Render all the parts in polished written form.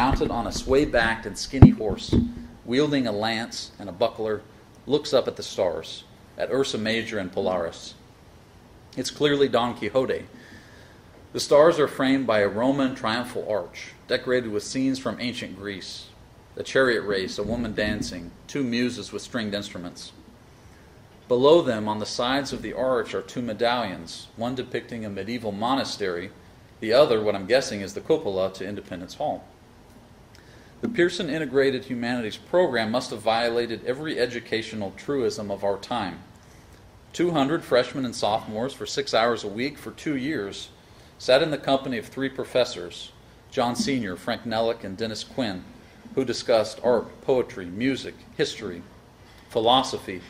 mounted on a sway-backed and skinny horse, wielding a lance and a buckler, looks up at the stars, at Ursa Major and Polaris. It's clearly Don Quixote. The stars are framed by a Roman triumphal arch, decorated with scenes from ancient Greece, a chariot race, a woman dancing, two muses with stringed instruments. Below them, on the sides of the arch, are two medallions, one depicting a medieval monastery, the other, what I'm guessing, is the cupola to Independence Hall. The Pearson Integrated Humanities program must have violated every educational truism of our time. 200 freshmen and sophomores for 6 hours a week for 2 years sat in the company of 3 professors, John Sr., Frank Nellick, and Dennis Quinn, who discussed art, poetry, music, history, philosophy,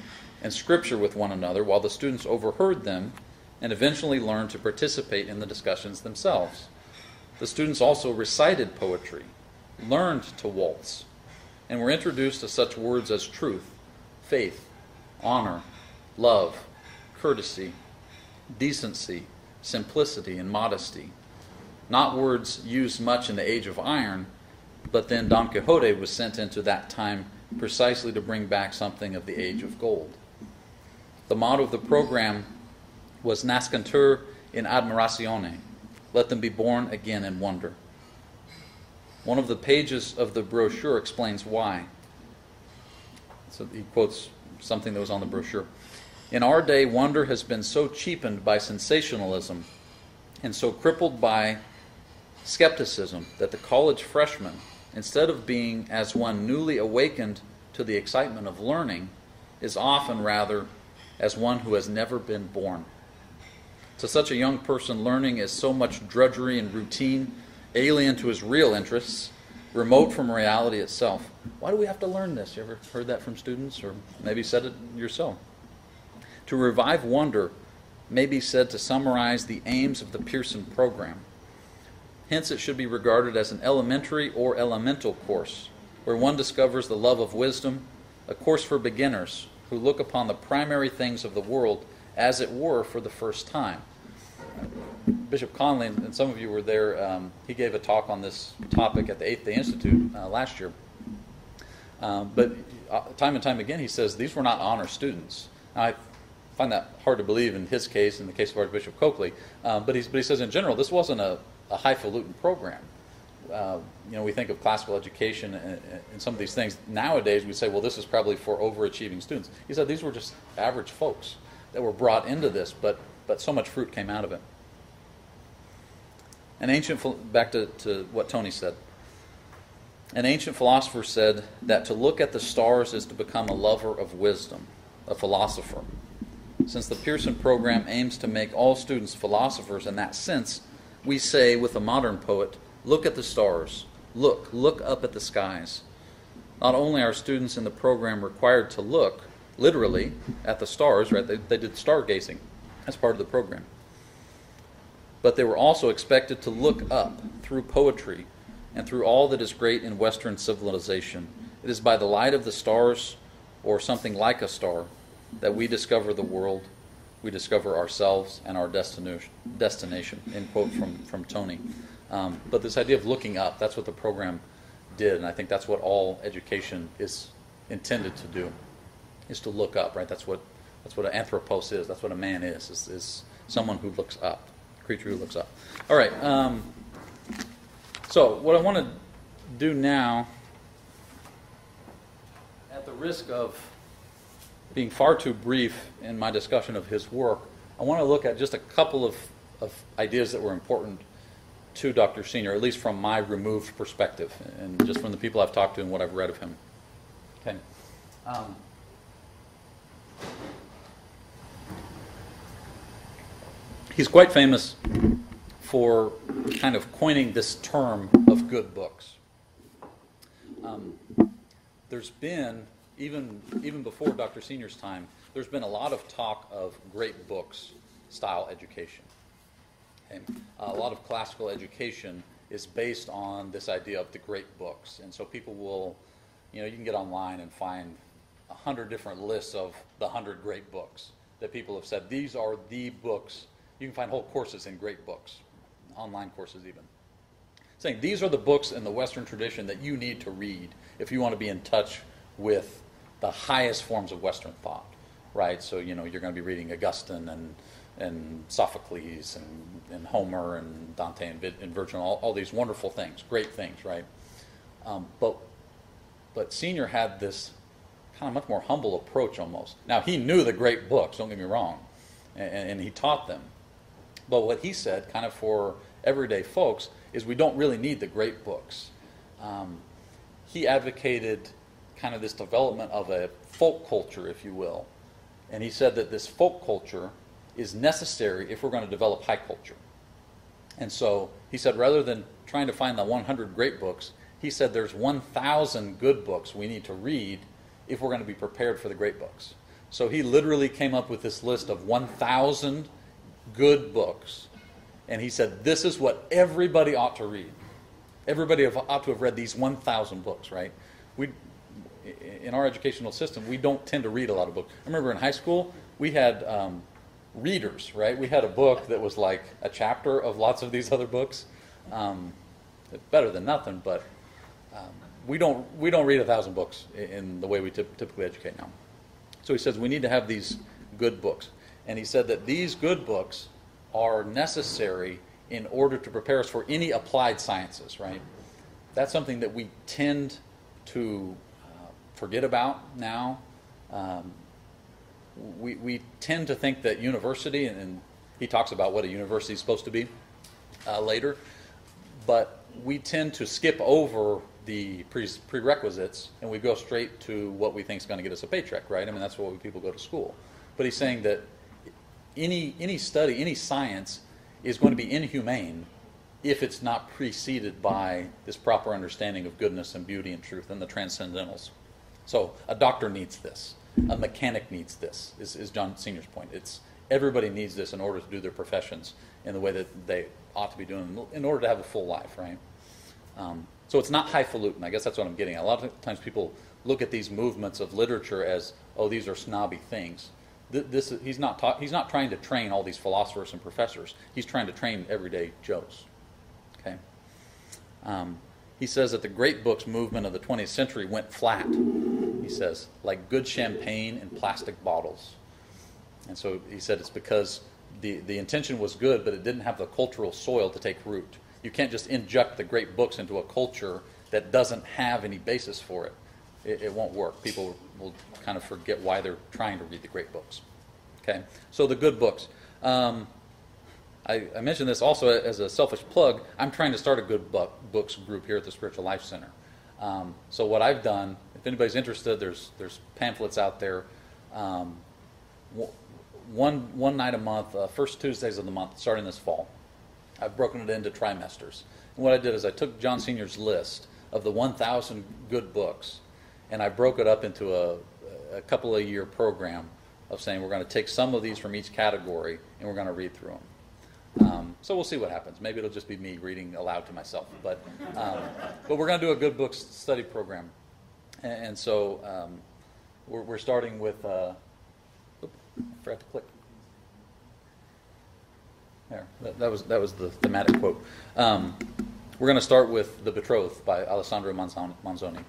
and scripture with one another while the students overheard them and eventually learned to participate in the discussions themselves. The students also recited poetry, learned to waltz, and were introduced to such words as truth, faith, honor, love, courtesy, decency, simplicity, and modesty. Not words used much in the age of iron, but then Don Quixote was sent into that time precisely to bring back something of the age of gold. The motto of the program was Nascentur in admiratione, let them be born again in wonder. One of the pages of the brochure explains why. So he quotes something that was on the brochure. In our day, wonder has been so cheapened by sensationalism and so crippled by skepticism that the college freshman, instead of being as one newly awakened to the excitement of learning, is often rather as one who has never been born. To such a young person, learning is so much drudgery and routine, alien to his real interests, remote from reality itself. Why do we have to learn this? You ever heard that from students, or maybe said it yourself? To revive wonder may be said to summarize the aims of the Pearson program. Hence, it should be regarded as an elementary or elemental course, where one discovers the love of wisdom, a course for beginners who look upon the primary things of the world as it were for the first time. Bishop Conley, and some of you were there, he gave a talk on this topic at the Eighth Day Institute last year. But time and time again he says these were not honor students. Now, I find that hard to believe in his case, in the case of Archbishop Coakley, but he says in general this wasn't a highfalutin program. We think of classical education and some of these things. Nowadays we say, well, this is probably for overachieving students. He said these were just average folks that were brought into this, but so much fruit came out of it. Back to what Tony said. An ancient philosopher said that to look at the stars is to become a lover of wisdom, a philosopher. Since the Pearson program aims to make all students philosophers in that sense, we say with a modern poet, look at the stars, look up at the skies. Not only are students in the program required to look, literally, at the stars, right? They did stargazing. That's part of the program. But they were also expected to look up through poetry and through all that is great in Western civilization. It is by the light of the stars, or something like a star, that we discover the world, we discover ourselves and our destination, end quote from Tony. But this idea of looking up, that's what the program did, and I think that's what all education is intended to do, is to look up, right? That's what an anthropos is, that's what a man is someone who looks up, a creature who looks up. All right, so what I want to do now, at the risk of being far too brief in my discussion of his work, I want to look at just a couple of ideas that were important to Dr. Senior, at least from my removed perspective, and just from the people I've talked to and what I've read of him. Okay. He's quite famous for kind of coining this term of good books. There's been, even before Dr. Senior's time, there's been a lot of talk of great books style education. Okay? A lot of classical education is based on this idea of the great books. And so people will, you can get online and find 100 different lists of the 100 great books that people have said, these are the books. You can find whole courses in great books, online courses even. saying these are the books in the Western tradition that you need to read if you want to be in touch with the highest forms of Western thought, right? So, you're going to be reading Augustine and Sophocles and Homer and Dante and Virgil, all these wonderful things, great things, right? But Senior had this kind of much more humble approach almost. Now, he knew the great books, don't get me wrong, and he taught them. But what he said, kind of for everyday folks, is we don't really need the great books. He advocated kind of this development of a folk culture, if you will. And he said that this folk culture is necessary if we're going to develop high culture. And so he said rather than trying to find the 100 great books, he said there's 1,000 good books we need to read if we're going to be prepared for the great books. So he literally came up with this list of 1,000 good books. And he said, this is what everybody ought to read. Everybody ought to have read these 1,000 books, right? In our educational system, we don't tend to read a lot of books. I remember in high school, we had readers, right? We had a book that was like a chapter of lots of these other books. Better than nothing, but we don't read 1,000 books in the way we typically educate now. So he says we need to have these good books. And he said that these good books are necessary in order to prepare us for any applied sciences, right? That's something that we tend to forget about now. We tend to think that university, and he talks about what a university is supposed to be later, but we tend to skip over the prerequisites and we go straight to what we think is going to get us a paycheck, right? I mean, that's why people go to school. But he's saying that any study, any science is going to be inhumane if it's not preceded by this proper understanding of goodness and beauty and truth and the transcendentals. So a doctor needs this. A mechanic needs this, is John Senior's point. Everybody needs this in order to do their professions in the way that they ought to be doing in order to have a full life, right? So it's not highfalutin. I guess that's what I'm getting at. A lot of times people look at these movements of literature as, oh, these are snobby things. He's not trying to train all these philosophers and professors. He's trying to train everyday Joes. Okay. He says that the great books movement of the 20th century went flat. He says, like good champagne in plastic bottles. And so he said it's because the intention was good, but it didn't have the cultural soil to take root. You can't just inject the great books into a culture that doesn't have any basis for it. It won't work. People will kind of forget why they're trying to read the great books. Okay, so the good books. I mentioned this also as a selfish plug. I'm trying to start a good books group here at the Spiritual Life Center. So what I've done, if anybody's interested, there's pamphlets out there. One night a month, first Tuesdays of the month, starting this fall. I've broken it into trimesters. And what I did is I took John Senior's list of the 1,000 good books, and I broke it up into a couple of year program of saying we're going to take some of these from each category and we're going to read through them. So we'll see what happens. Maybe it'll just be me reading aloud to myself. But we're going to do a good books study program. And so we're starting with... I forgot to click. There, that was the thematic quote. We're going to start with The Betrothed by Alessandro Manzoni.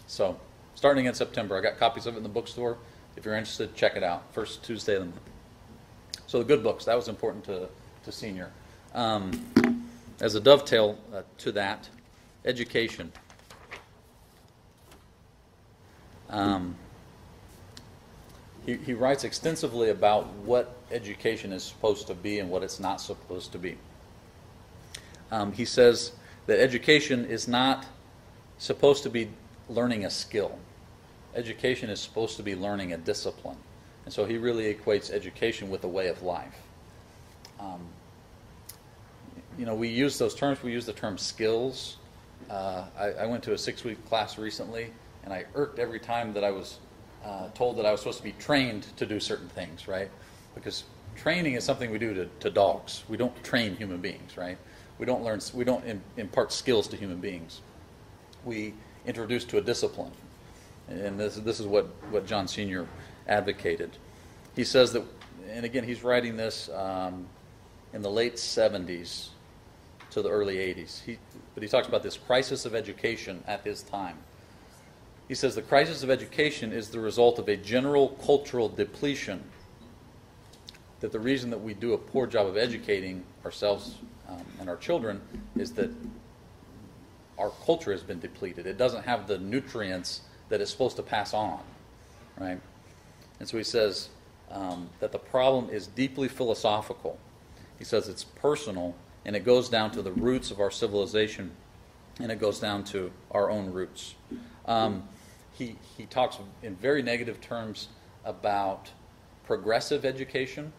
So, starting in September, I got copies of it in the bookstore. If you're interested, check it out. First Tuesday of the month. So the good books, that was important to Senior. As a dovetail to that, education. He writes extensively about what education is supposed to be and what it's not supposed to be. He says that education is not supposed to be learning a skill. Education is supposed to be learning a discipline. And so he really equates education with a way of life. We use those terms. We use the term skills. I went to a 6-week class recently, and I irked every time that I was told that I was supposed to be trained to do certain things, right? Because training is something we do to dogs. We don't train human beings, right? We don't impart skills to human beings. We introduce to a discipline. And this is what John Senior advocated. He says that, and again, he's writing this in the late 70s. to the early 80s. But he talks about this crisis of education at his time. He says the crisis of education is the result of a general cultural depletion. That the reason that we do a poor job of educating ourselves and our children is that our culture has been depleted. It doesn't have the nutrients that it's supposed to pass on, right? And so he says that the problem is deeply philosophical. He says it's personal, and it goes down to the roots of our civilization, and it goes down to our own roots. He talks in very negative terms about progressive education,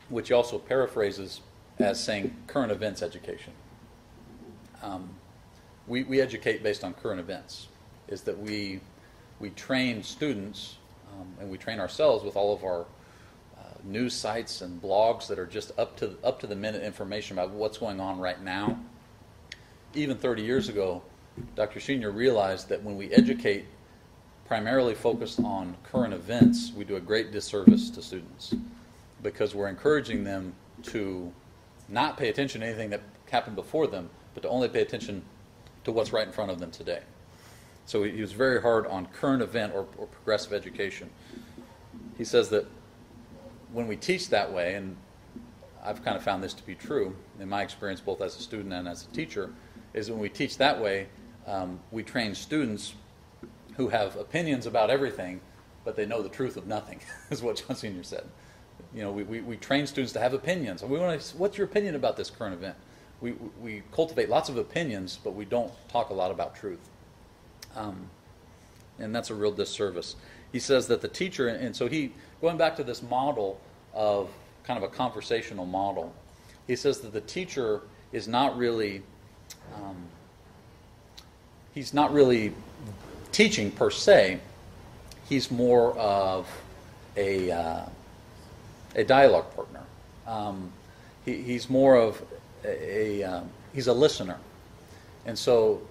which he also paraphrases as saying current events education. We educate based on current events, is that we train students and we train ourselves with all of our news sites and blogs that are just up to the minute information about what's going on right now. Even 30 years ago, Dr. Senior realized that when we educate primarily focused on current events, we do a great disservice to students because we're encouraging them to not pay attention to anything that happened before them, but to only pay attention to what's right in front of them today. So he was very hard on current event or progressive education. He says that when we teach that way, and I've kind of found this to be true in my experience both as a student and as a teacher, is when we teach that way, we train students who have opinions about everything, but they know the truth of nothing, is what John Senior said. You know, we train students to have opinions. We want to, what's your opinion about this current event? We cultivate lots of opinions, but we don't talk a lot about truth. And that's a real disservice. He says that the teacher, and so going back to this model of kind of a conversational model, he says that the teacher is not really, he's not really teaching per se. He's more of a dialogue partner. He's more of he's a listener. And so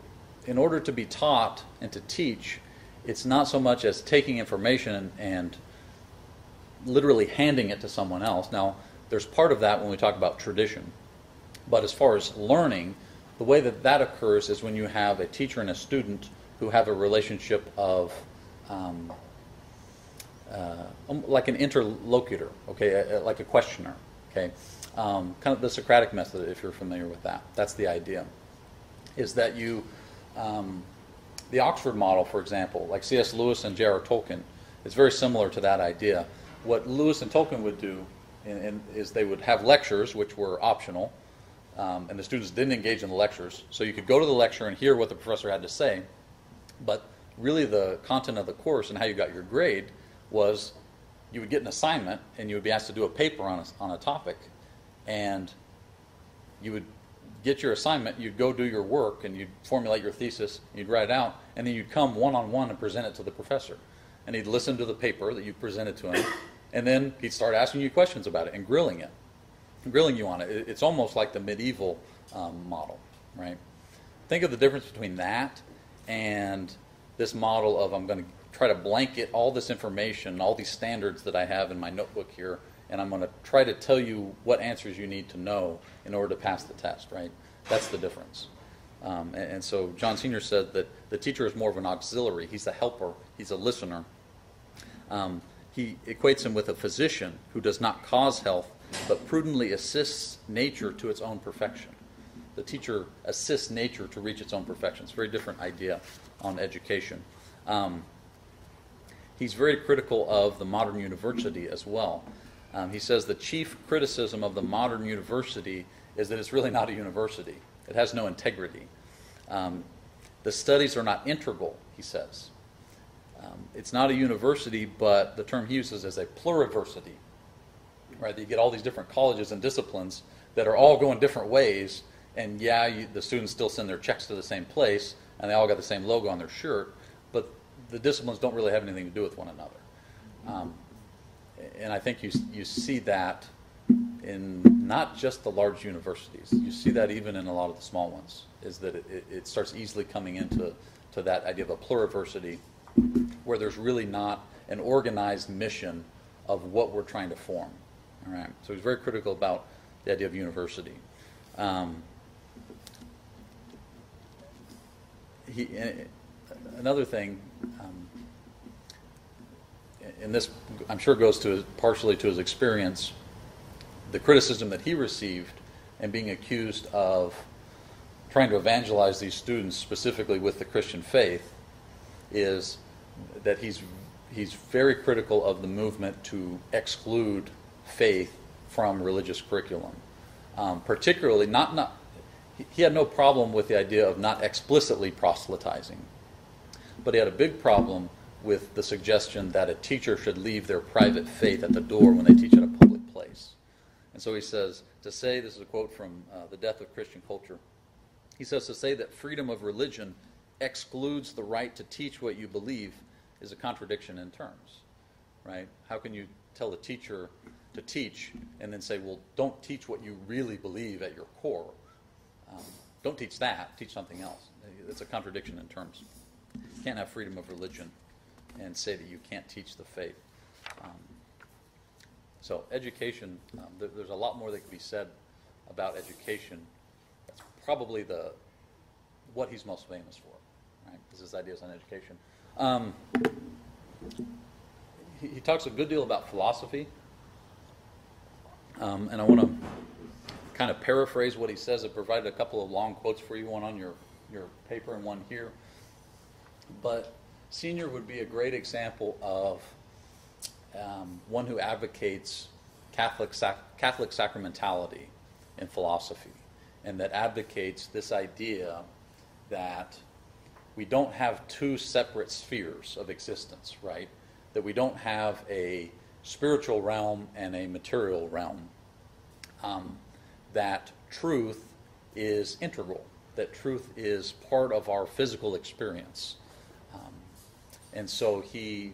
in order to be taught and to teach, it's not so much as taking information and literally handing it to someone else. Now, there's part of that when we talk about tradition. But as far as learning, the way that occurs is when you have a teacher and a student who have a relationship of like an interlocutor, okay, like a questioner, okay, kind of the Socratic method, if you're familiar with that. That's the idea, is that you, the Oxford model, for example, like C.S. Lewis and J.R.R. Tolkien, is very similar to that idea. What Lewis and Tolkien would do is they would have lectures, which were optional, and the students didn't engage in the lectures. So you could go to the lecture and hear what the professor had to say, but really the content of the course and how you got your grade was you would get an assignment and you would be asked to do a paper on a topic, and you would get your assignment, you'd go do your work, and you'd formulate your thesis, you'd write it out, and then you'd come one-on-one and present it to the professor. And he'd listen to the paper that you presented to him, and then he'd start asking you questions about it and grilling you on it. It's almost like the medieval model, right? Think of the difference between that and this model of I'm going to try to blanket all this information, all these standards that I have in my notebook here, and I'm going to try to tell you what answers you need to know in order to pass the test, right? That's the difference. And so John Senior said that the teacher is more of an auxiliary. He's a helper. He's a listener. He equates him with a physician who does not cause health, but prudently assists nature to its own perfection. The teacher assists nature to reach its own perfection. It's a very different idea on education. He's very critical of the modern university as well. He says the chief criticism of the modern university is that it's really not a university. It has no integrity. The studies are not integral, he says. It's not a university, but the term he uses is a pluriversity. Right? You get all these different colleges and disciplines that are all going different ways, and the students still send their checks to the same place, and they all got the same logo on their shirt, but the disciplines don't really have anything to do with one another. And I think you see that in not just the large universities. You see that even in a lot of the small ones, is that it starts easily coming into that idea of a pluriversity where there's really not an organized mission of what we're trying to form. All right. So he's very critical about the idea of university. Another thing, and this I'm sure goes to partially to his experience, the criticism that he received and being accused of trying to evangelize these students specifically with the Christian faith is that he's very critical of the movement to exclude faith from religious curriculum. Particularly, he had no problem with the idea of not explicitly proselytizing, but he had a big problem with the suggestion that a teacher should leave their private faith at the door when they teach at a public place. And so he says, this is a quote from The Death of Christian Culture. He says, to say that freedom of religion excludes the right to teach what you believe is a contradiction in terms, right? How can you tell a teacher to teach and then say, well, don't teach what you really believe at your core? Don't teach that, teach something else. It's a contradiction in terms. You can't have freedom of religion and say that you can't teach the faith. So education, there's a lot more that can be said about education. That's probably what he's most famous for, right? Is his ideas on education. He talks a good deal about philosophy, and I want to kind of paraphrase what he says. I provided a couple of long quotes for you, one on your paper and one here. But Senior would be a great example of one who advocates Catholic sacramentality in philosophy, and that advocates this idea that we don't have two separate spheres of existence, right? That we don't have a spiritual realm and a material realm. That truth is integral, that truth is part of our physical experience. And so he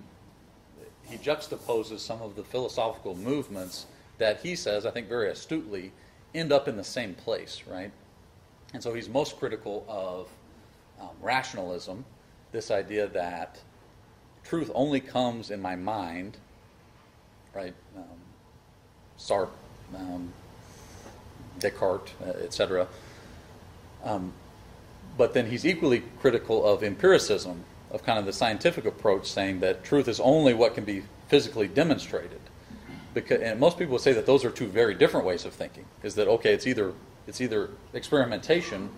juxtaposes some of the philosophical movements that he says, I think very astutely, end up in the same place, right? And so he's most critical of rationalism, this idea that truth only comes in my mind, right? Sartre, Descartes, etc. But then he's equally critical of empiricism, of kind of the scientific approach, saying that truth is only what can be physically demonstrated. And most people would say that those are two very different ways of thinking. Is that okay? It's either experimentation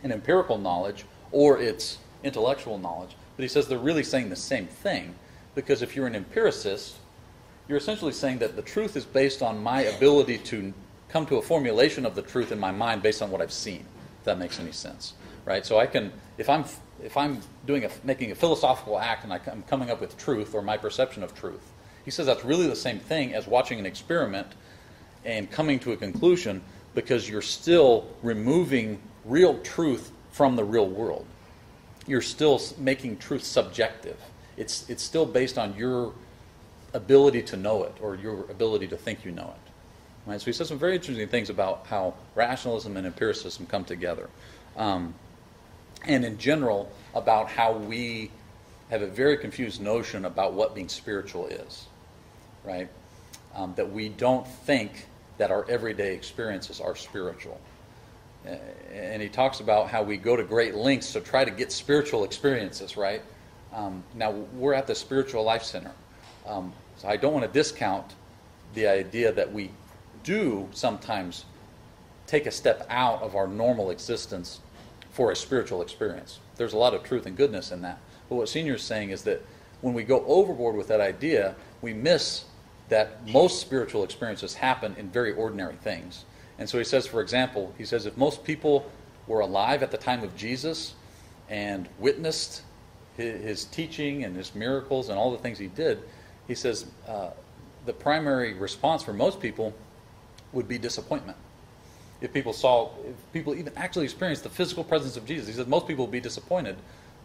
and empirical knowledge, or it's intellectual knowledge. But he says they're really saying the same thing, because if you're an empiricist, you're essentially saying that the truth is based on my ability to come to a formulation of the truth in my mind based on what I've seen. If that makes any sense, right? So I can, if I'm making a philosophical act and I'm coming up with truth or my perception of truth, he says that's really the same thing as watching an experiment and coming to a conclusion, because you're still removing real truth from the real world. You're still making truth subjective. It's still based on your ability to know it or your ability to think you know it. Right? So he says some very interesting things about how rationalism and empiricism come together. And in general, about how we have a very confused notion about what being spiritual is, right? That we don't think that our everyday experiences are spiritual. And he talks about how we go to great lengths to try to get spiritual experiences, right? Now, we're at the Spiritual Life Center. So I don't want to discount the idea that we do sometimes take a step out of our normal existence for a spiritual experience. There's a lot of truth and goodness in that. But what Senior is saying is that when we go overboard with that idea, we miss that most spiritual experiences happen in very ordinary things. And so he says, for example, if most people were alive at the time of Jesus and witnessed his teaching and his miracles and all the things he did, he says the primary response for most people would be disappointment. If people even actually experienced the physical presence of Jesus, he says most people would be disappointed,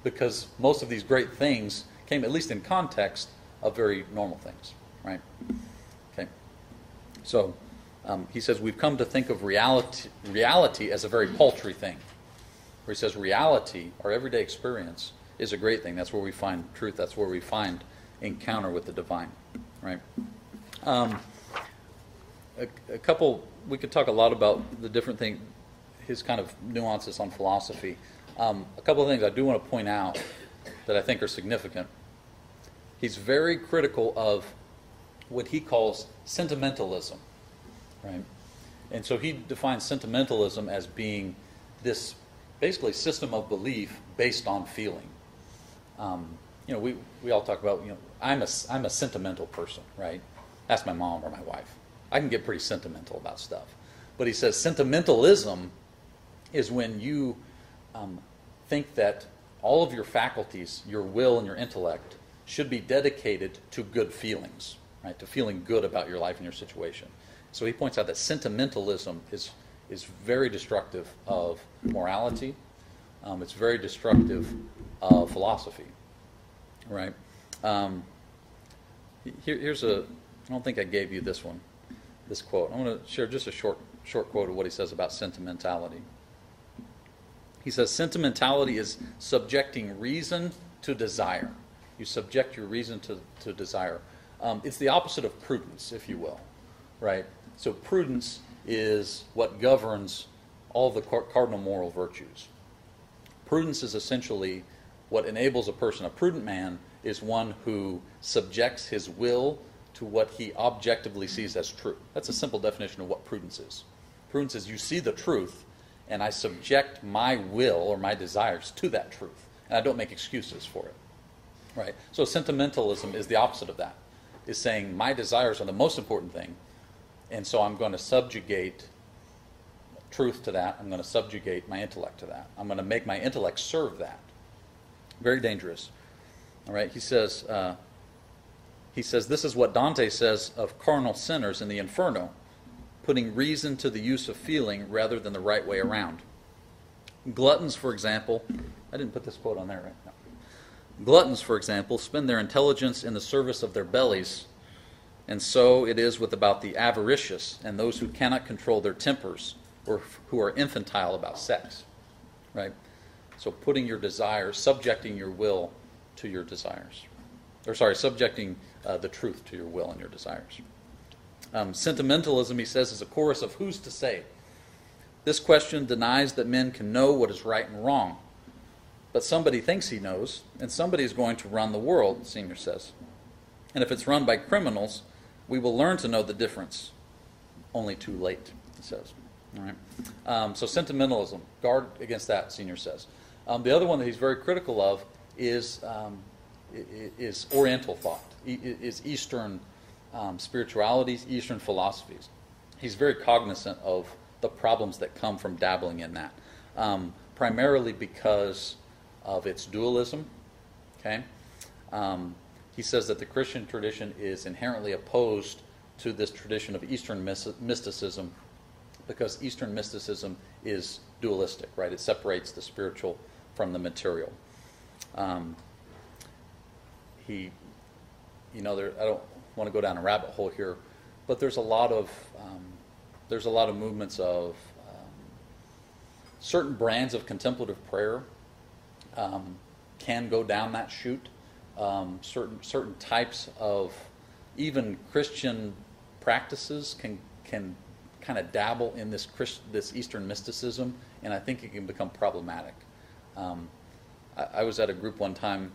because most of these great things came, at least in context, of very normal things, right? Okay. So he says we've come to think of reality as a very paltry thing. Where he says reality, our everyday experience, is a great thing. That's where we find truth. That's where we find encounter with the divine, right? A couple we could talk a lot about the different things, his kind of nuances on philosophy. A couple of things I do want to point out that I think are significant. He's very critical of what he calls sentimentalism, right? And so he defines sentimentalism as being this basically system of belief based on feeling. We all talk about, I'm a sentimental person, right? Ask my mom or my wife. I can get pretty sentimental about stuff. But he says sentimentalism is when you think that all of your faculties, your will and your intellect, should be dedicated to good feelings, right? To feeling good about your life and your situation. So he points out that sentimentalism is very destructive of morality. It's very destructive of philosophy, right? Here's I don't think I gave you this quote. I'm going to share just a short quote of what he says about sentimentality. He says, sentimentality is subjecting reason to desire. You subject your reason to desire. It's the opposite of prudence, if you will, right? So prudence is what governs all the cardinal moral virtues. Prudence is essentially what enables a person. A prudent man is one who subjects his will to what he objectively sees as true. That's a simple definition of what prudence is. Prudence is you see the truth, and I subject my will or my desires to that truth, and I don't make excuses for it. Right? So sentimentalism is the opposite of that. Is saying my desires are the most important thing, and so I'm going to subjugate truth to that. I'm going to subjugate my intellect to that. I'm going to make my intellect serve that. Very dangerous. All right? He says this is what Dante says of carnal sinners in the Inferno, putting reason to the use of feeling rather than the right way around. Gluttons, for example, I didn't put this quote on there, right? No. Gluttons, for example, spend their intelligence in the service of their bellies, and so it is with about the avaricious and those who cannot control their tempers or who are infantile about sex, right? So putting your desires, subjecting your will to your desires. Subjecting the truth to your will and your desires. Sentimentalism, he says, is a chorus of who's to say. This question denies that men can know what is right and wrong. But somebody thinks he knows, and somebody is going to run the world, Senior says. And if it's run by criminals, we will learn to know the difference. Only too late, he says. All right. So sentimentalism, guard against that, Senior says. The other one that he's very critical of is Oriental thought, is Eastern spiritualities, Eastern philosophies. He's very cognizant of the problems that come from dabbling in that, primarily because of its dualism. Okay, he says that the Christian tradition is inherently opposed to this tradition of Eastern mysticism, because Eastern mysticism is dualistic, right? It separates the spiritual from the material. I don't want to go down a rabbit hole here, but there's a lot of movements of certain brands of contemplative prayer can go down that chute. Certain types of even Christian practices can kind of dabble in this Eastern mysticism, and I think it can become problematic. I was at a group one time,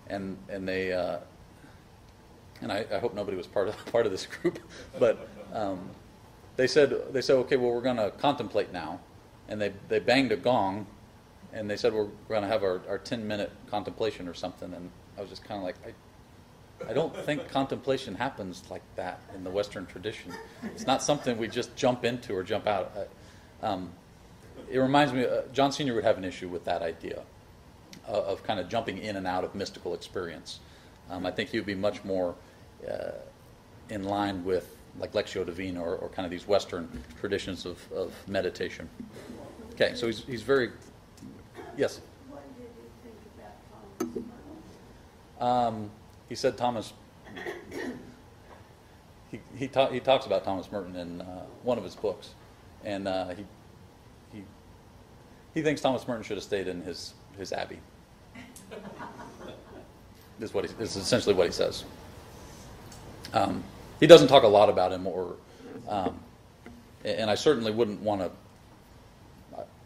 and they and I hope nobody was part of this group, but they said, okay, well, we're going to contemplate now, and they banged a gong, and they said we're going to have our 10-minute contemplation or something, and I was just kind of like, I don't think contemplation happens like that in the Western tradition. It's not something we just jump into or jump out. It reminds me, John Sr. would have an issue with that idea of kind of jumping in and out of mystical experience. I think he would be much more in line with like Lectio Divina or kind of these Western traditions of meditation. Okay, so he's very, yes? What did you think about Thomas Merton? He said Thomas, he talks about Thomas Merton in one of his books, and he thinks Thomas Merton should have stayed in his abbey. This is essentially what he says. He doesn't talk a lot about him or And I certainly wouldn't want to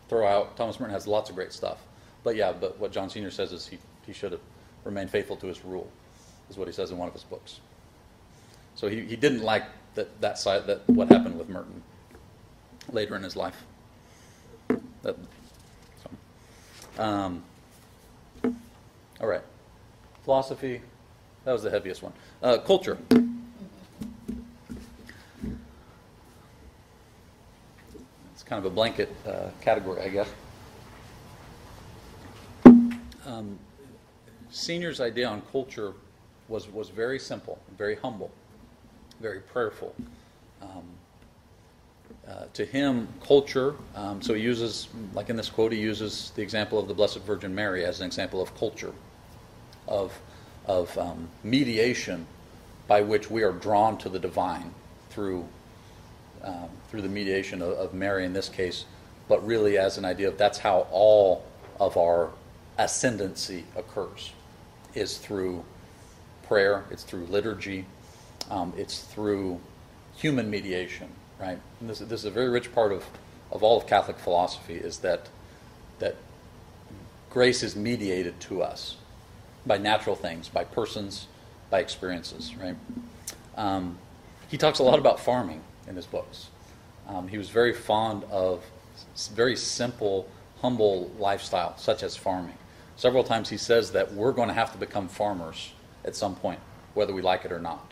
throw out, Thomas Merton has lots of great stuff. But what John Sr. says is he should have remained faithful to his rule, is what he says in one of his books. So he didn't like that what happened with Merton later in his life. All right. Philosophy, that was the heaviest one. Culture. It's kind of a blanket category, I guess. Senior's idea on culture was very simple, very humble, very prayerful. To him, culture, so he uses, like in this quote, he uses the example of the Blessed Virgin Mary as an example of culture, of mediation by which we are drawn to the divine through the mediation of Mary in this case, but really as an idea of that's how all of our ascendancy occurs, is through prayer, it's through liturgy, it's through human mediation, right? And this is a very rich part of all of Catholic philosophy, is that grace is mediated to us by natural things, by persons, by experiences, right? He talks a lot about farming in his books. He was very fond of very simple, humble lifestyle, such as farming. Several times he says that we're going to have to become farmers at some point, whether we like it or not.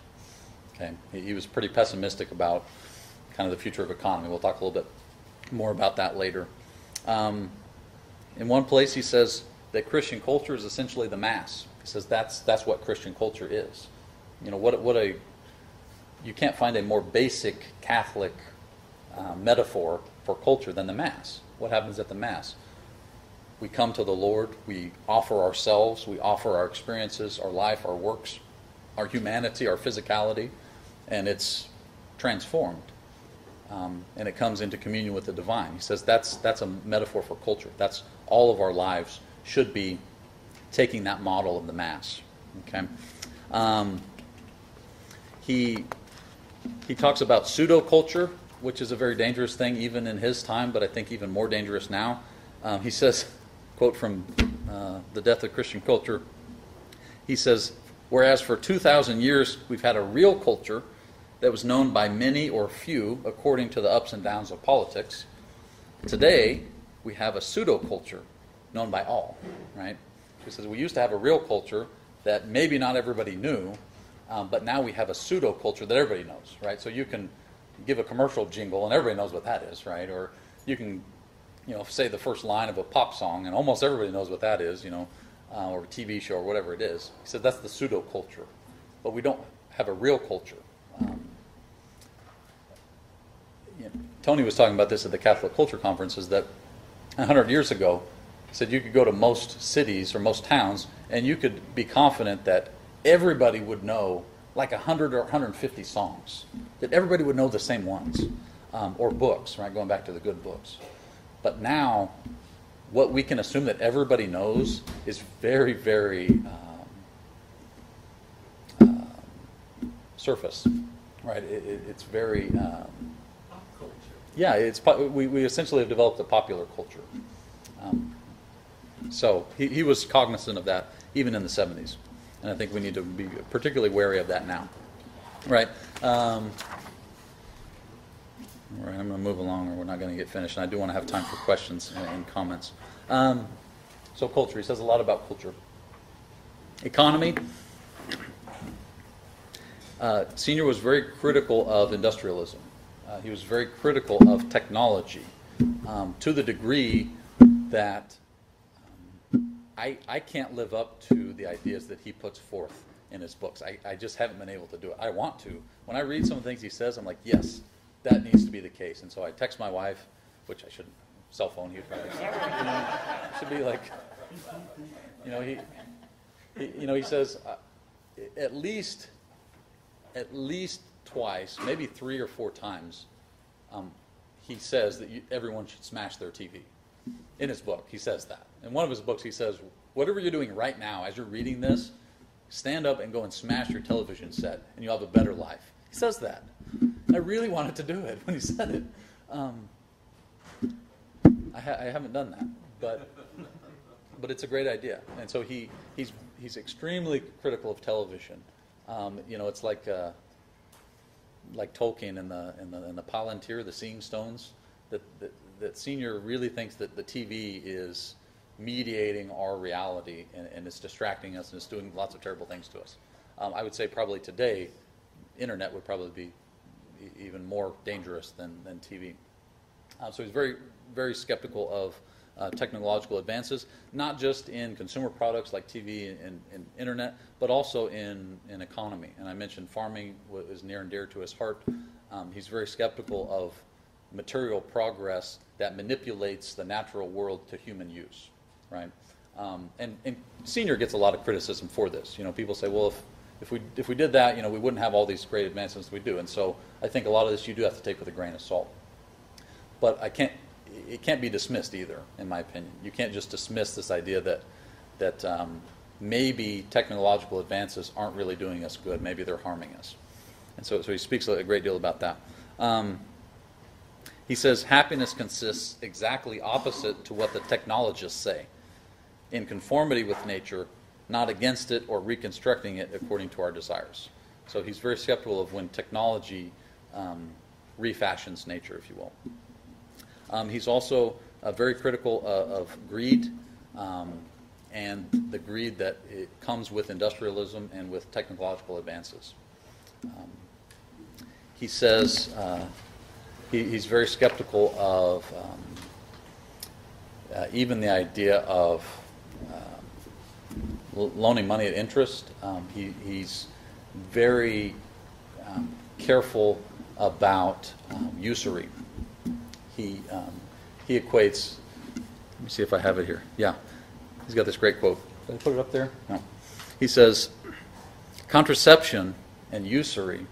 Okay, he was pretty pessimistic about kind of the future of economy. We'll talk a little bit more about that later. In one place he says that Christian culture is essentially the Mass. He says that's what Christian culture is. You know, you can't find a more basic Catholic metaphor for culture than the Mass. What happens at the Mass? We come to the Lord, we offer ourselves, we offer our experiences, our life, our works, our humanity, our physicality, and it's transformed. And it comes into communion with the divine. He says that's a metaphor for culture. That's all of our lives should be taking that model of the Mass. Okay. He talks about pseudo-culture, which is a very dangerous thing even in his time, but I think even more dangerous now. He says, quote from The Death of Christian Culture, he says, whereas for 2,000 years we've had a real culture that was known by many or few according to the ups and downs of politics, today we have a pseudo-culture known by all, right? He says we used to have a real culture that maybe not everybody knew, but now we have a pseudo-culture that everybody knows, right? So you can give a commercial jingle and everybody knows what that is, right? Or you can, say the first line of a pop song and almost everybody knows what that is, or a TV show or whatever it is. He said that's the pseudo-culture, but we don't have a real culture. Tony was talking about this at the Catholic Culture Conference, is that 100 years ago, he said you could go to most cities or most towns and you could be confident that everybody would know like 100 or 150 songs, that everybody would know the same ones, or books, right, going back to the good books. But now, what we can assume that everybody knows is very, very surface, right? It's very... Pop culture. Yeah, we essentially have developed a popular culture. So he was cognizant of that even in the 70s. And I think we need to be particularly wary of that now. Right. All right, I'm going to move along or we're not going to get finished. And I do want to have time for questions and comments. So culture, he says a lot about culture. Economy. Senior was very critical of industrialism. He was very critical of technology to the degree that I can't live up to the ideas that he puts forth in his books. I just haven't been able to do it. I want to. When I read some of the things he says, I'm like, yes, that needs to be the case. And so I text my wife, which I shouldn't, cell phone, he'd probably should be like, he says, at least twice, maybe 3 or 4 times, he says that everyone should smash their TV. In his book, he says that. In one of his books, he says, whatever you're doing right now, as you're reading this, stand up and go and smash your television set, and you'll have a better life. He says that. I really wanted to do it when he said it. I haven't done that, but it's a great idea. And so he's extremely critical of television. It's like Tolkien in the Palantir, the Seeing Stones. That Senior really thinks that the TV is mediating our reality and it's distracting us and it's doing lots of terrible things to us. I would say probably today, internet would probably be even more dangerous than TV. So he's very, very skeptical of technological advances, not just in consumer products like TV and internet, but also in economy. And I mentioned farming is near and dear to his heart. He's very skeptical of material progress that manipulates the natural world to human use, right? And Senior gets a lot of criticism for this. People say, well, if we did that, we wouldn't have all these great advancements we do. And so I think a lot of this you do have to take with a grain of salt. But it can't be dismissed either, in my opinion. You can't just dismiss this idea that maybe technological advances aren't really doing us good. Maybe they're harming us. And so he speaks a great deal about that. He says happiness consists exactly opposite to what the technologists say, in conformity with nature, not against it or reconstructing it according to our desires. So he's very skeptical of when technology refashions nature, if you will. He's also very critical of greed and the greed that it comes with industrialism and with technological advances. He says he's very skeptical of even the idea of loaning money at interest. He's very careful about usury. He equates. Let me see if I have it here. Yeah, he's got this great quote. Did I put it up there? No. He says, "Contraception and usury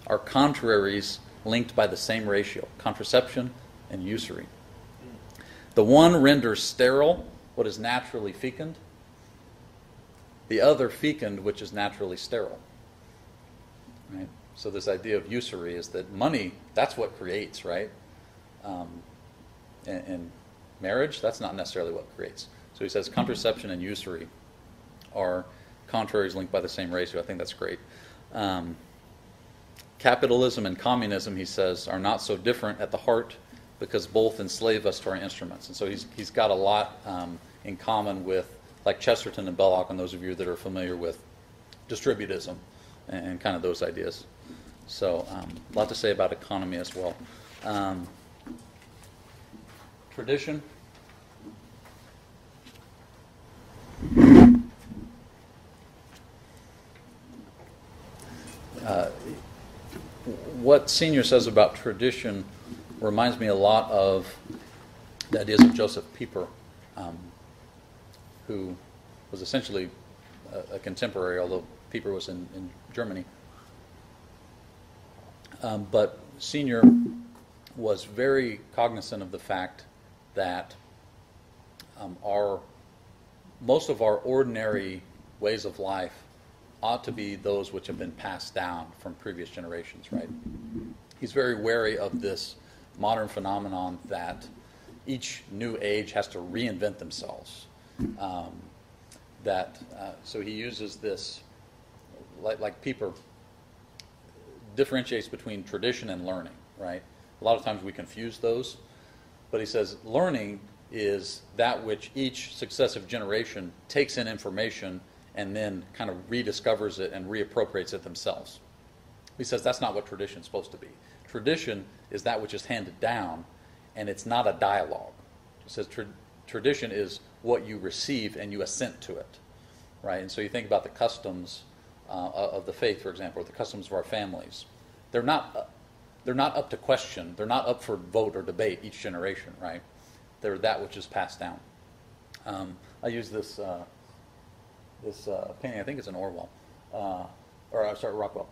are contraries linked by the same ratio." Contraception and usury. The one renders sterile what is naturally fecund. The other fecund which is naturally sterile. Right? So this idea of usury is that money, that's what creates, right? And marriage, that's not necessarily what creates. So he says contraception and usury are contraries linked by the same ratio. I think that's great. Capitalism and communism, he says, are not so different at the heart because both enslave us to our instruments. And so he's got a lot in common with, like Chesterton and Belloc, and those of you that are familiar with distributism and kind of those ideas. So a lot to say about economy as well. Tradition. What Senior says about tradition reminds me a lot of the ideas of Joseph Pieper, who was essentially a contemporary, although Pieper was in Germany. But Senior was very cognizant of the fact that most of our ordinary ways of life ought to be those which have been passed down from previous generations, right? He's very wary of this modern phenomenon that each new age has to reinvent themselves. So he uses this, like Pieper differentiates between tradition and learning, right? A lot of times we confuse those, but he says learning is that which each successive generation takes in information and then kind of rediscovers it and reappropriates it themselves. He says that's not what tradition is supposed to be. Tradition is that which is handed down, and it's not a dialogue. He says tradition is what you receive and you assent to it, right? And so you think about the customs of the faith, for example, or the customs of our families. They're not up to question. They're not up for vote or debate each generation, right? They're that which is passed down. I use this painting. I think it's an Orwell, Rockwell.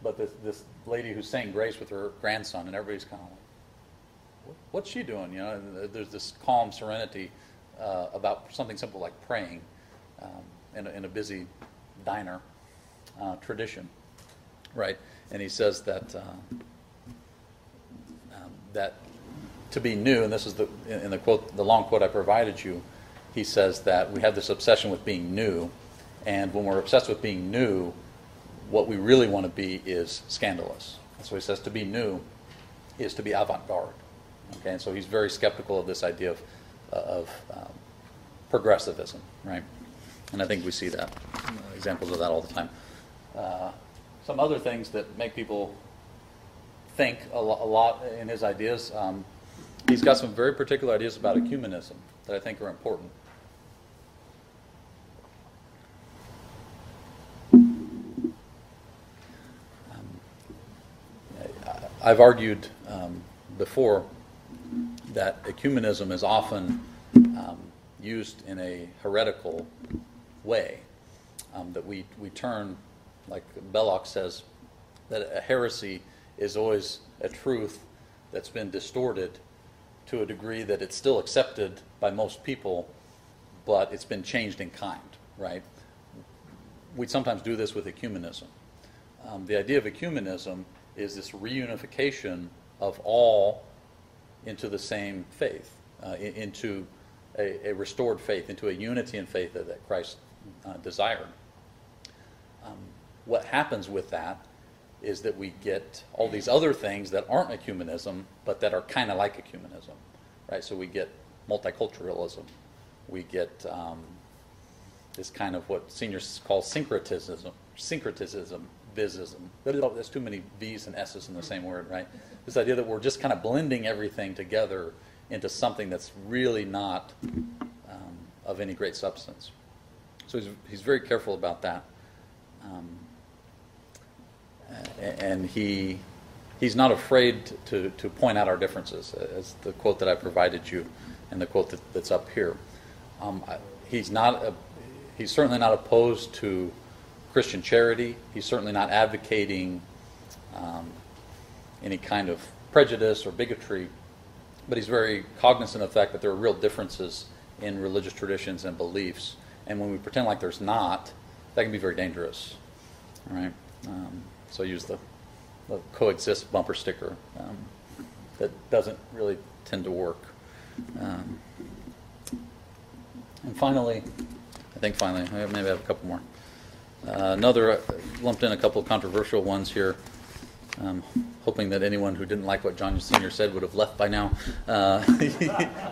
But this lady who's saying grace with her grandson, and everybody's kind of like, "What's she doing?" You know, and there's this calm serenity about something simple like praying in a busy diner. Tradition, right? And he says that that to be new, and this is in the quote, the long quote I provided you, he says that we have this obsession with being new, and when we're obsessed with being new, what we really want to be is scandalous. And so he says to be new is to be avant-garde. Okay, and so he's very skeptical of this idea of progressivism, right? And I think we see that, examples of that all the time. Some other things that make people think a lot in his ideas. He's got some very particular ideas about ecumenism that I think are important. I've argued before that ecumenism is often used in a heretical way, that we turn, like Belloc says, that a heresy is always a truth that's been distorted to a degree that it's still accepted by most people, but it's been changed in kind, right? We sometimes do this with ecumenism. The idea of ecumenism is this reunification of all into the same faith, into a restored faith, into a unity in faith that Christ desired. What happens with that is that we get all these other things that aren't ecumenism, but that are kind of like ecumenism, right? So we get multiculturalism. We get this kind of what seniors call syncretism, visism. There's too many V's and S's in the same word, right? This idea that we're just kind of blending everything together into something that's really not of any great substance. So he's very careful about that. And he's not afraid to point out our differences, as the quote that I provided you and the quote that's up here. He's certainly not opposed to Christian charity. He's certainly not advocating any kind of prejudice or bigotry, but he's very cognizant of the fact that there are real differences in religious traditions and beliefs. And when we pretend like there's not, that can be very dangerous. All right? So I use the coexist bumper sticker. That doesn't really tend to work. And finally, maybe I have a couple more. Lumped in a couple of controversial ones here. Hoping that anyone who didn't like what John Sr. said would have left by now.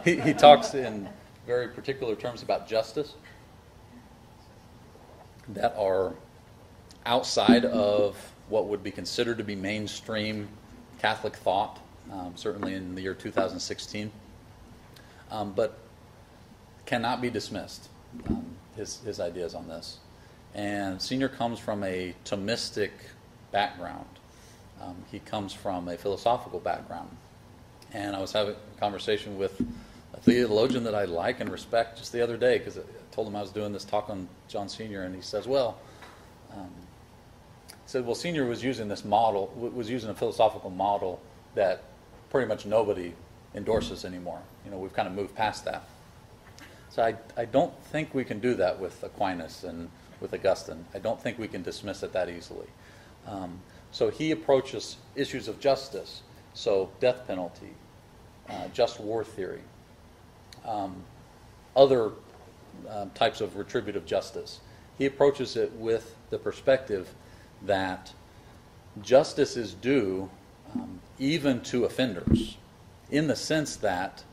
He talks in very particular terms about justice that are outside of what would be considered to be mainstream Catholic thought, certainly in the year 2016, but cannot be dismissed, his ideas on this. And Senior comes from a Thomistic background. He comes from a philosophical background. And I was having a conversation with a theologian that I like and respect just the other day, because I told him I was doing this talk on John Sr., and he says, Senior was using this model, was using a philosophical model that pretty much nobody endorses anymore. We've kind of moved past that. So I don't think we can do that with Aquinas and with Augustine. I don't think we can dismiss it that easily. So he approaches issues of justice, so death penalty, just war theory, other types of retributive justice. He approaches it with the perspective that justice is due even to offenders, in the sense that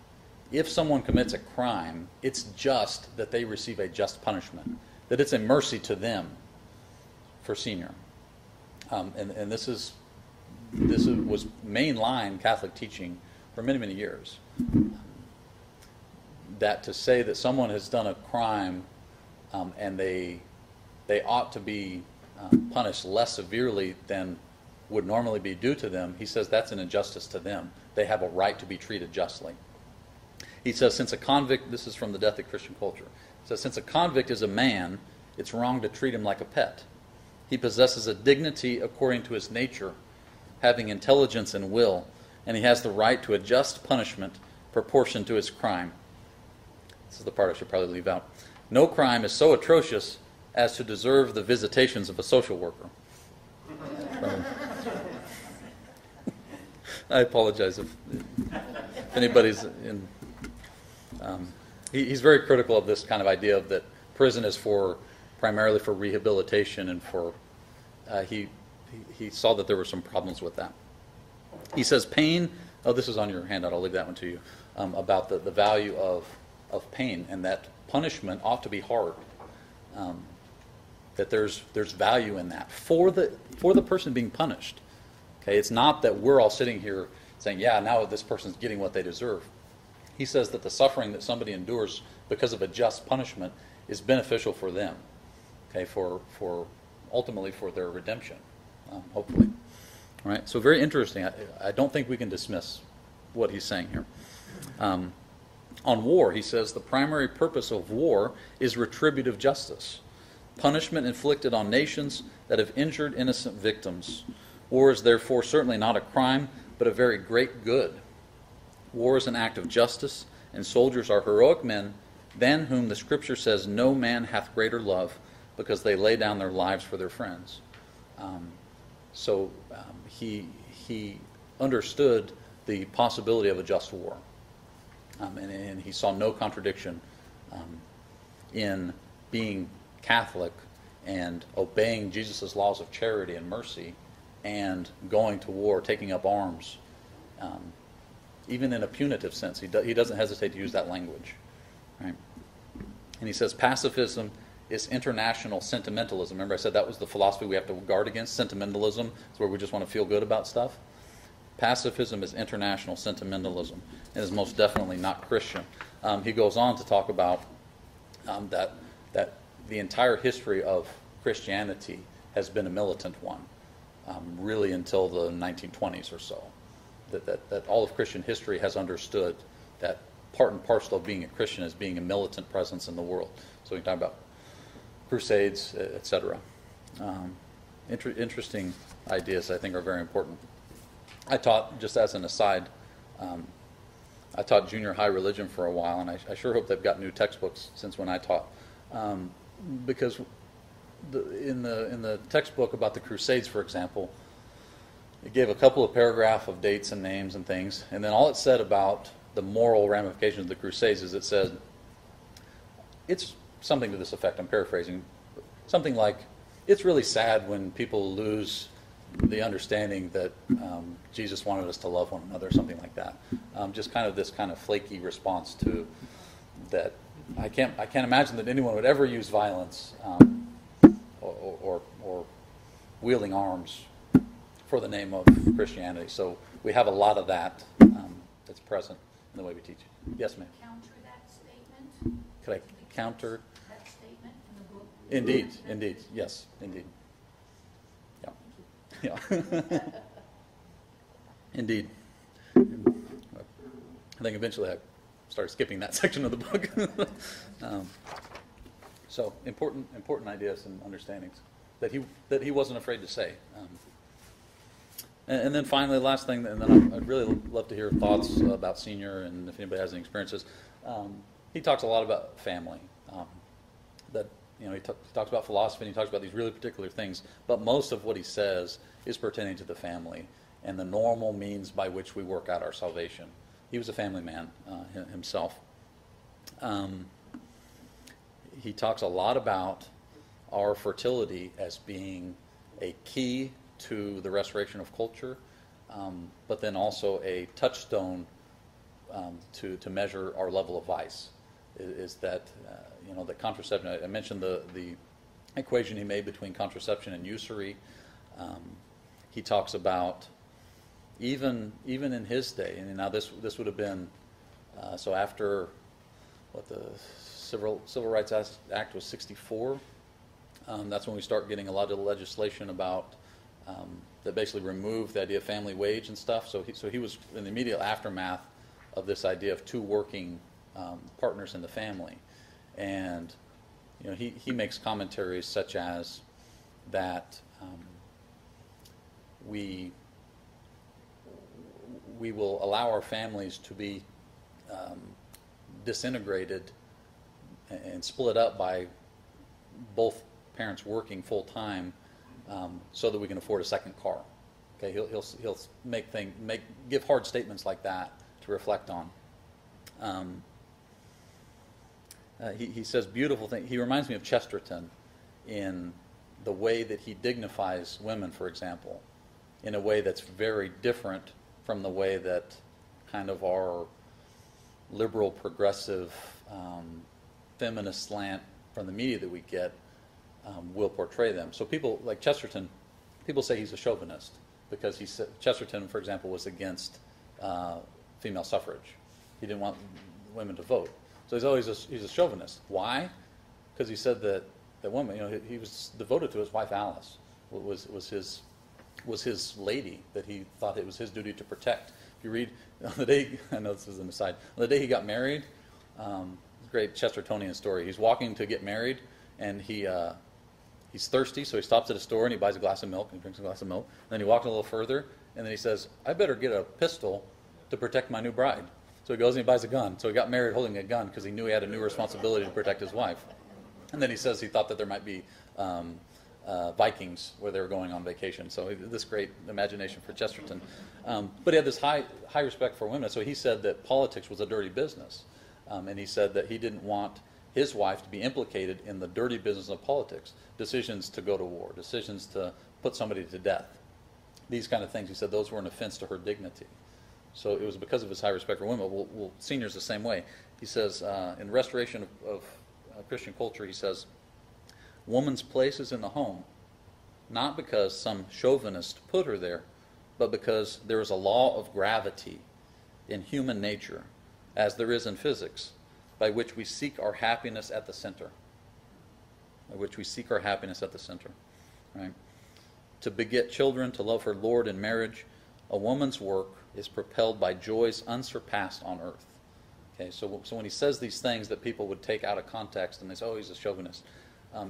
if someone commits a crime, it's just that they receive a just punishment, that it's a mercy to them for Senior. And this was mainline Catholic teaching for many, many years. That to say that someone has done a crime and they ought to be punished less severely than would normally be due to them, he says that's an injustice to them. They have a right to be treated justly. He says, since a convict, this is from the Death of Christian Culture, he says, since a convict is a man, it's wrong to treat him like a pet. He possesses a dignity according to his nature, having intelligence and will, and he has the right to a just punishment proportioned to his crime. This is the part I should probably leave out. No crime is so atrocious as to deserve the visitations of a social worker. I apologize if anybody's in. He's very critical of this kind of idea of that prison is primarily for rehabilitation, and he saw that there were some problems with that. He says pain. Oh, this is on your handout. I'll leave that one to you. About the value of pain, and that punishment ought to be hard. That there's value in that for the person being punished. Okay, it's not that we're all sitting here saying, yeah, now this person's getting what they deserve. He says that the suffering that somebody endures because of a just punishment is beneficial for them. Okay, for ultimately for their redemption, hopefully. All right, so very interesting. I don't think we can dismiss what he's saying here. On war, he says the primary purpose of war is retributive justice, punishment inflicted on nations that have injured innocent victims. War is therefore certainly not a crime, but a very great good. War is an act of justice, and soldiers are heroic men, than whom the Scripture says no man hath greater love, because they lay down their lives for their friends. He understood the possibility of a just war, and he saw no contradiction in being Catholic and obeying Jesus' laws of charity and mercy and going to war, taking up arms, even in a punitive sense. He doesn't hesitate to use that language. Right? And he says pacifism is international sentimentalism. Remember I said that was the philosophy we have to guard against. Sentimentalism is where we just want to feel good about stuff. Pacifism is international sentimentalism and is most definitely not Christian. He goes on to talk about that the entire history of Christianity has been a militant one, really until the 1920s or so. That all of Christian history has understood that part and parcel of being a Christian is being a militant presence in the world. So we talk about crusades, etc. Interesting ideas, I think, are very important. I taught, just as an aside, I taught junior high religion for a while, and I sure hope they've got new textbooks since when I taught, because in the textbook about the Crusades, for example, it gave a couple of paragraphs of dates and names and things, and then all it said about the moral ramifications of the Crusades is it said, it's something to this effect, I'm paraphrasing, something like, it's really sad when people lose the understanding that Jesus wanted us to love one another, something like that. Just kind of this kind of flaky response to that. I can't imagine that anyone would ever use violence or wielding arms for the name of Christianity. So we have a lot of that that's present in the way we teach. Yes, ma'am. Counter that statement? Could I counter? That statement in the book? Indeed. Yes, indeed. Yeah. Indeed. I think eventually I started skipping that section of the book. So important ideas and understandings that he wasn't afraid to say. And then finally, the last thing, and then I'd really love to hear thoughts about Senior, and if anybody has any experiences. He talks a lot about family. He talks about philosophy, and he talks about these really particular things, but most of what he says is pertaining to the family and the normal means by which we work out our salvation. He was a family man himself. He talks a lot about our fertility as being a key to the restoration of culture, but then also a touchstone to measure our level of vice. Is that the contraception? I mentioned the equation he made between contraception and usury. He talks about even in his day, and now this would have been so after what the Civil Rights Act was 1964. That's when we start getting a lot of legislation about that basically removed the idea of family wage and stuff. So he was in the immediate aftermath of this idea of two working partners in the family, and he makes commentaries such as that we will allow our families to be disintegrated and split up by both parents working full time so that we can afford a second car. Okay, he'll give hard statements like that to reflect on. He says beautiful things. He reminds me of Chesterton in the way that he dignifies women, for example, in a way that's very different from the way that kind of our liberal, progressive, feminist slant from the media that we get will portray them. So people like Chesterton, people say he's a chauvinist because Chesterton, for example, was against female suffrage. He didn't want women to vote. So he's a chauvinist. Why? Because he said that woman, he was devoted to his wife Alice. Was his lady that he thought it was his duty to protect. If you read on the day, I know this is an aside, on the day he got married, great Chestertonian story. He's walking to get married, and he's thirsty, so he stops at a store and he buys a glass of milk and he drinks a glass of milk. Then he walks a little further, and then he says, "I better get a pistol to protect my new bride." So he goes and he buys a gun. So he got married holding a gun because he knew he had a new responsibility to protect his wife. And then he says he thought that there might be Vikings where they were going on vacation. So this great imagination for Chesterton. But he had this high respect for women. So he said that politics was a dirty business. And he said that he didn't want his wife to be implicated in the dirty business of politics. Decisions to go to war, decisions to put somebody to death. These kind of things, he said, those were an offense to her dignity. So it was because of his high respect for women. Well, Senior's the same way. He says, in Restoration of Christian Culture, he says, woman's place is in the home, not because some chauvinist put her there, but because there is a law of gravity in human nature, as there is in physics, by which we seek our happiness at the center. By which we seek our happiness at the center. Right? To beget children, to love her Lord in marriage, a woman's work is propelled by joys unsurpassed on earth. Okay, so when he says these things that people would take out of context and they say, "Oh, he's a chauvinist,"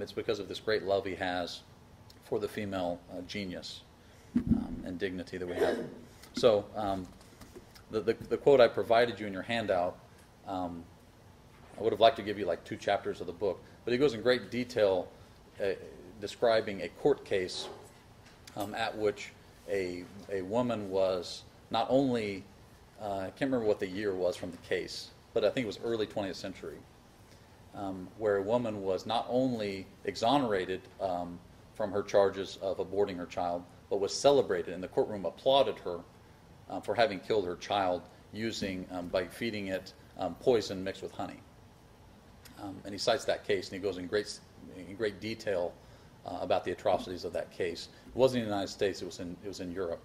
it's because of this great love he has for the female genius and dignity that we have. So the quote I provided you in your handout, I would have liked to give you like 2 chapters of the book, but he goes in great detail describing a court case at which a woman was not only, I can't remember what the year was from the case, but I think it was early 20th century, where a woman was not only exonerated from her charges of aborting her child, but was celebrated, and the courtroom applauded her for having killed her child by feeding it poison mixed with honey. And he cites that case, and he goes in great detail about the atrocities of that case. It wasn't in the United States; it was in Europe.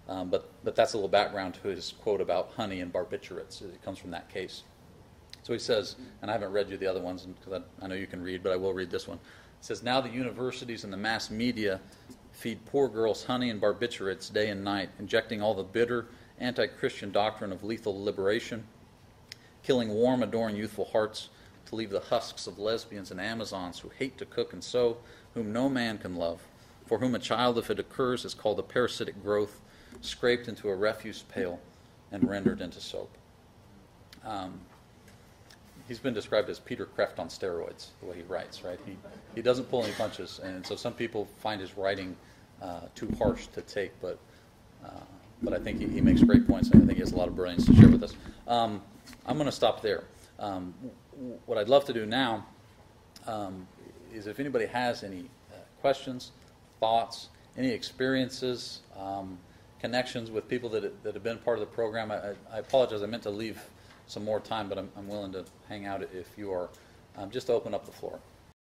But that's a little background to his quote about honey and barbiturates. It comes from that case. So he says, and I haven't read you the other ones because I know you can read, but I will read this one. It says, "Now the universities and the mass media feed poor girls honey and barbiturates day and night, injecting all the bitter, anti-Christian doctrine of lethal liberation, killing warm, adoring youthful hearts to leave the husks of lesbians and Amazons who hate to cook and sew, whom no man can love, for whom a child, if it occurs, is called a parasitic growth, scraped into a refuse pail and rendered into soap." He's been described as Peter Kreeft on steroids, the way he writes, right? He doesn't pull any punches, and so some people find his writing too harsh to take, but I think he makes great points, and I think he has a lot of brilliance to share with us. I'm going to stop there. What I'd love to do now is if anybody has any questions, thoughts, any experiences, connections with people that have been part of the program. I apologize. I meant to leave some more time, but I'm willing to hang out if you are. Just to open up the floor.